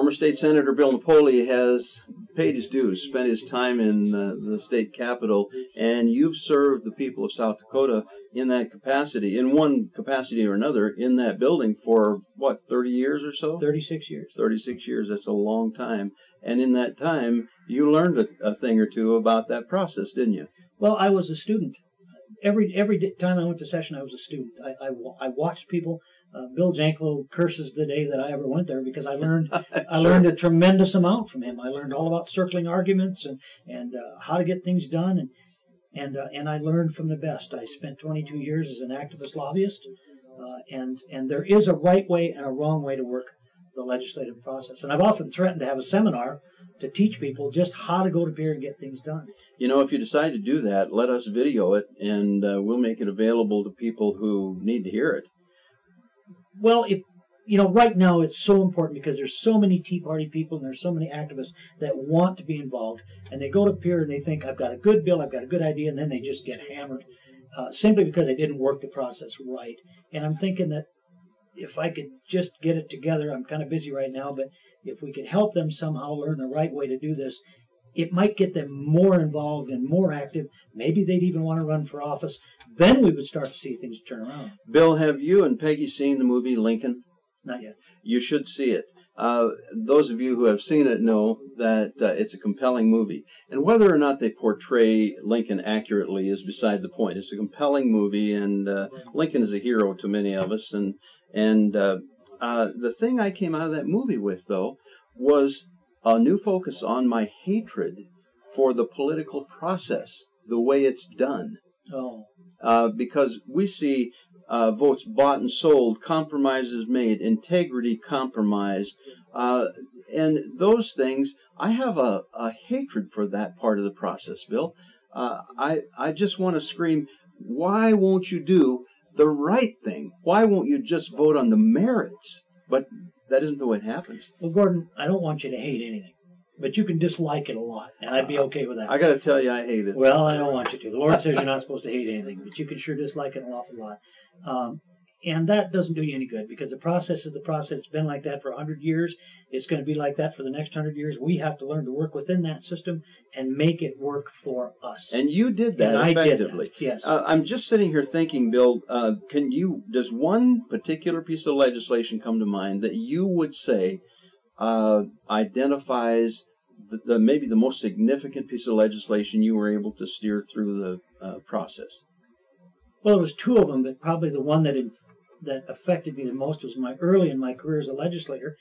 Former State Senator Bill Napoli has paid his dues, spent his time in the state capitol, and you've served the people of South Dakota in that capacity, in one capacity or another, in that building for, what, 30 years or so? 36 years. 36 years, that's a long time. And in that time, you learned a thing or two about that process, didn't you? Well, I was a student. Every time I went to session, I was a student. I watched people. Bill Janklow curses the day that I ever went there because I learned I learned a tremendous amount from him. I learned all about circling arguments and how to get things done, and I learned from the best. I spent 22 years as an activist lobbyist, and there is a right way and a wrong way to work the legislative process. And I've often threatened to have a seminar to teach people just how to go to Pierre and get things done. You know, if you decide to do that, let us video it, and we'll make it available to people who need to hear it. Well, right now it's so important because there's so many Tea Party people and there's so many activists that want to be involved, and they go to Pierre and they think, I've got a good bill, I've got a good idea, and then they just get hammered simply because they didn't work the process right. And I'm thinking that if I could just get it together, I'm kind of busy right now, but if we could help them somehow learn the right way to do this, it might get them more involved and more active. Maybe they'd even want to run for office. Then we would start to see things turn around. Bill, have you and Peggy seen the movie Lincoln? Not yet. You should see it. Those of you who have seen it know that it's a compelling movie. And whether or not they portray Lincoln accurately is beside the point. It's a compelling movie, and Lincoln is a hero to many of us. And the thing I came out of that movie with, though, was a new focus on my hatred for the political process, the way it's done. Oh. Because we see votes bought and sold, compromises made, integrity compromised, and those things. I have a hatred for that part of the process, Bill. I just want to scream, why won't you do the right thing? Why won't you just vote on the merits? But that isn't the way it happens. Well, Gordon, I don't want you to hate anything, but you can dislike it a lot, and I'd be okay with that. I got to tell you, I hate it. Well, I don't want you to. The Lord says you're not supposed to hate anything, but you can sure dislike it an awful lot. And that doesn't do you any good because the process is the process. It's been like that for 100 years. It's going to be like that for the next 100 years. We have to learn to work within that system and make it work for us. And you did that effectively. I did that, yes. I'm just sitting here thinking, Bill, does one particular piece of legislation come to mind that you would say identifies maybe the most significant piece of legislation you were able to steer through the process? Well, there was two of them, but probably the one that affected me the most was early in my career as a legislator.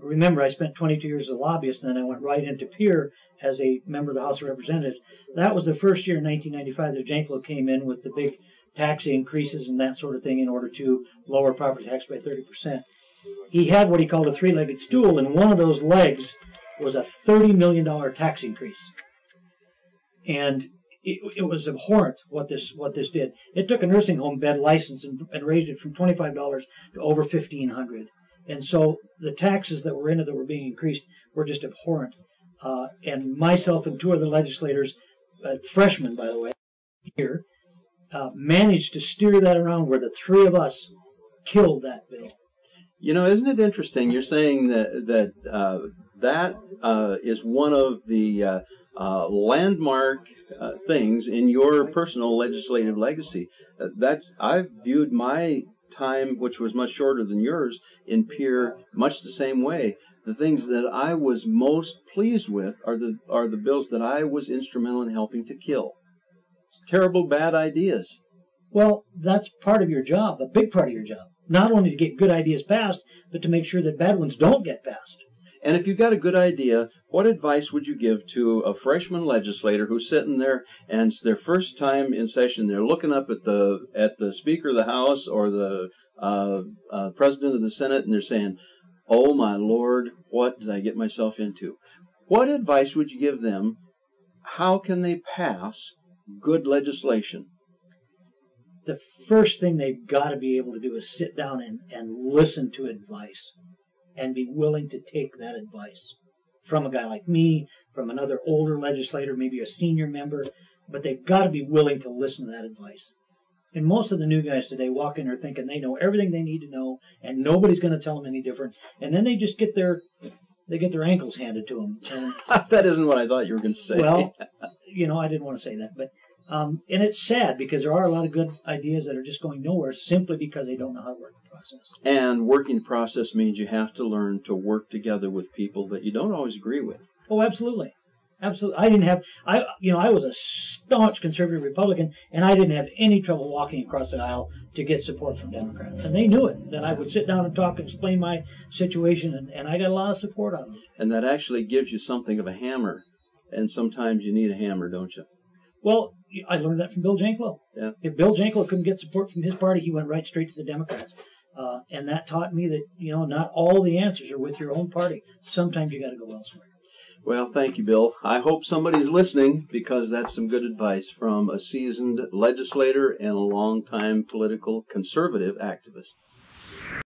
Remember, I spent 22 years as a lobbyist, and then I went right into Pierre as a member of the House of Representatives. That was the first year in 1995 that Janklow came in with the big tax increases and that sort of thing in order to lower property tax by 30%. He had what he called a three-legged stool, and one of those legs was a $30 million tax increase. And it was abhorrent what this did. It took a nursing home bed license and raised it from $25 to over $1,500. And so the taxes that were in it that were being increased were just abhorrent. And myself and two other legislators, freshmen by the way, here, managed to steer that around where the three of us killed that bill. You know, isn't it interesting? You're saying that is one of the landmark things in your personal legislative legacy. I've viewed my time, which was much shorter than yours, in Pierre much the same way. The things that I was most pleased with are the bills that I was instrumental in helping to kill. It's terrible, bad ideas. Well, that's part of your job, a big part of your job. Not only to get good ideas passed, but to make sure that bad ones don't get passed. And if you've got a good idea, what advice would you give to a freshman legislator who's sitting there and it's their first time in session? They're looking up at the Speaker of the House or the President of the Senate, and they're saying, "Oh my Lord, what did I get myself into?" What advice would you give them? How can they pass good legislation? The first thing they've got to be able to do is sit down and listen to advice and be willing to take that advice from a guy like me, from another older legislator, maybe a senior member, but they've got to be willing to listen to that advice. And most of the new guys today walk in there thinking they know everything they need to know and nobody's going to tell them any different. And then they just get their they get their ankles handed to them. And, That isn't what I thought you were going to say. well, I didn't want to say that, but and it's sad because there are a lot of good ideas that are just going nowhere simply because they don't know how to work the process. And working the process means you have to learn to work together with people that you don't always agree with. Oh, absolutely. Absolutely. I was a staunch conservative Republican, and I didn't have any trouble walking across the aisle to get support from Democrats. And they knew it, that I would sit down and talk and explain my situation, and I got a lot of support out of them. And that actually gives you something of a hammer. And sometimes you need a hammer, don't you? Well, I learned that from Bill Janklow. Yeah. If Bill Janklow couldn't get support from his party, he went right straight to the Democrats. And that taught me that, not all the answers are with your own party. Sometimes you got to go elsewhere. Well, thank you, Bill. I hope somebody's listening because that's some good advice from a seasoned legislator and a longtime political conservative activist.